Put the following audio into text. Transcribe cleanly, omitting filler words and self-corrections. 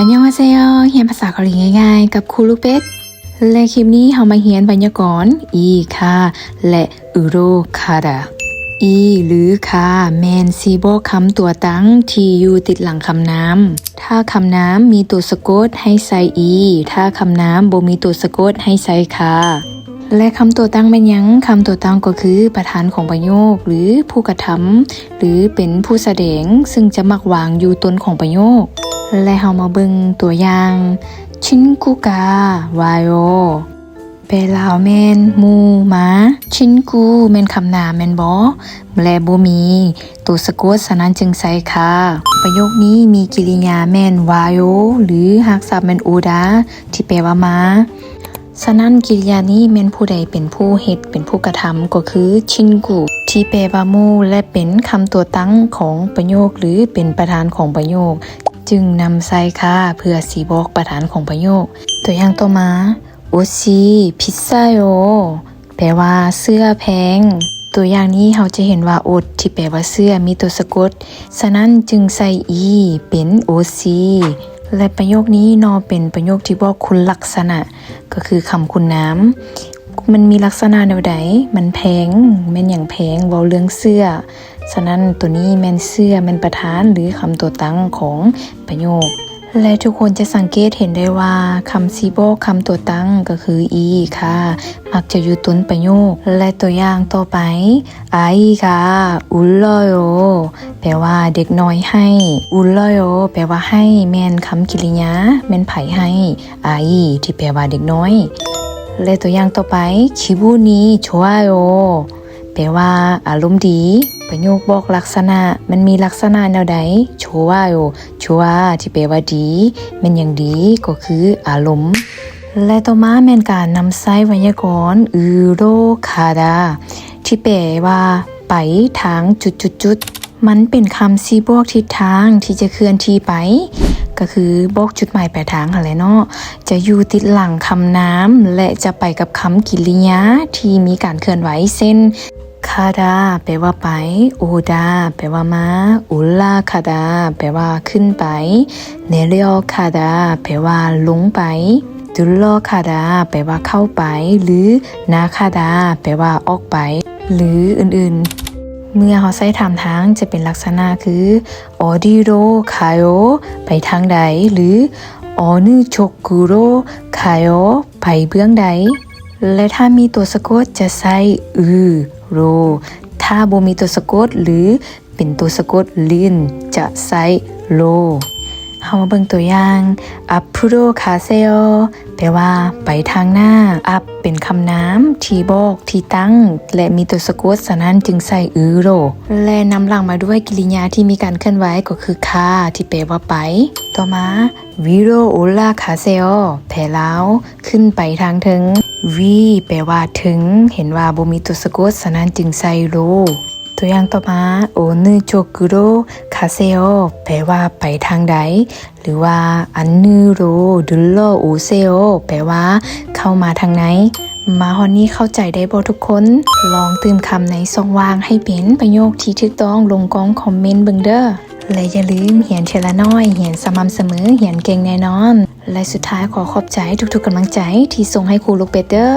อันยองฮาเซโยเรียนภาษาเกาหลีง่ายๆกับครูลูกเป็ดและคลิปนี้เรามาเรียนไวยากรณ์อีค่ะและอุโรคาดาอีหรือค่ะแมนซีโบคำตัวตั้งที่อยู่ติดหลังคำนามถ้าคำนามมีตัวสะกดให้ใส่อีถ้าคำนามบ่มีตัวสะกดให้ใส่ค่ะและคำตัวตั้งเป็นหยังคำตัวตั้งก็คือประธานของประโยคหรือผู้กระทำหรือเป็นผู้แสดงซึ่งจะมักวางอยู่ต้นของประโยคและเฮามาเบิ่งตัวอย่างชินกุกาวายโอแปลลาวแม่นหมู่หมาชินกูแม่นคำนามแม่นบ่และบ่มีตัวสะกดฉะนั้นจึงใส่ค่ะประโยคนี้มีกริยาแม่นวายโอหรือหากศัพท์แม่นโอดาที่แปลว่ามาฉะนั้นกริยานี้แม่นผู้ใดเป็นผู้เฮ็ดเป็นผู้กระทำก็คือชินกุที่แปลว่าหมู่และเป็นคำตัวตั้งของประโยคหรือเป็นประธานของประโยคจึงนำใส่ค่ะเพื่อสีบอกประธานของประโยคตัวอย่างต่อมาโอชิพิซซ่าโยแปลว่าเสื้อแพงตัวอย่างนี้เราจะเห็นว่าโอดที่แปลว่าเสื้อมีตัวสะกดฉะนั้นจึงใส่อีเป็นโอชิและประโยคนี้เป็นประโยคที่บอกคุณลักษณะก็คือคำคุณน้ำมันมีลักษณะแนวใดมันแพงแม่นอย่างแพงเว้าเรื่องเสื้อฉะนั้นตัวนี้แม่นเสื้อแม่นประธานหรือคำตัวตั้งของประโยคและทุกคนจะสังเกตเห็นได้ว่าคำซีโบคำตัวตั้งก็คืออีค่ะมักจะอยู่ต้นประโยคและตัวอย่างต่อไปไอค่ะอุลโลโยแปลว่าเด็กน้อยให้อุลโลโยแปลว่าให้แม่นคำกริยาแม่นไผให้ไอที่แปลว่าเด็กน้อยและตัวอย่างต่อไปคิบุนิโชอาโยแปลว่าอารมณ์ดีประโยคบอกลักษณะมันมีลักษณะแนวใดโชวาโยโชวาที่แปลว่าดีแม่นอย่างดีก็คืออารมณ์และต่อมาแม่นการนำใช้ไวยากรณ์อุโรคาดาที่แปลว่าไปทางจุดๆมันเป็นคำชี้บอกทิศทางที่จะเคลื่อนที่ไปก็คือบอกจุดหมายปลายทางอะไรเนาะจะอยู่ติดหลังคำนามและจะไปกับคำกริยาที่มีการเคลื่อนไหวเส้นคาดาแปลว่าไปโอดาแปลว่ามาอุลลาคาดาแปลว่าขึ้นไปเนเรียคาดาแปลว่าลงไปดุลโลคาดาแปลว่าเข้าไปหรือนาคาดาแปลว่าออกไปหรืออื่นๆเมื่อเขาใช้ถามทางจะเป็นลักษณะคือออดิโรคาโยไปทางใดหรือออนึโชกุโรคาโยไปเบื้องใดและถ้ามีตัวสะกดจะใช้โรถ้าบ่มีตัวสะกดหรือเป็นตัวสะกดลินจะใช้โลเฮามาเบิ่งตัวอย่างอัปพุโรคาเซโอแปลว่าไปทางหน้าอัปเป็นคำนามที่บอกที่ตั้งและมีตัวสะกดฉะนั้นจึงใส่โรและนำหลังมาด้วยกริยาที่มีการเคลื่อนไหวก็คือคาที่แปลว่าไปต่อมาวิโรโอลาคาเซโอแปลแล้วขึ้นไปทางถึงวีแปลว่าถึงเห็นว่าบ่มีตัวสะกดฉะนั้นจึงใส่โรตัวอย่างต่อมาโอนึโจกุโรคาเซโอแปลว่าไปทางใดหรือว่าอันนึโรดุลโลโอเซโอแปลว่าเข้ามาทางไหนมาฮอนนี้เข้าใจได้บ่ทุกคนลองเติมคำในช่องว่างให้เป็นประโยคที่ถูกต้องลงกองคอมเมนต์เบิ่งเด้อและอย่าลืมเขียนเทละน้อยเขียนสม่ำเสมอเขียนเก่งแน่นอนและสุดท้ายขอขอบใจทุกๆกำลังใจที่ส่งให้ครูลูกเป็ดเด้อ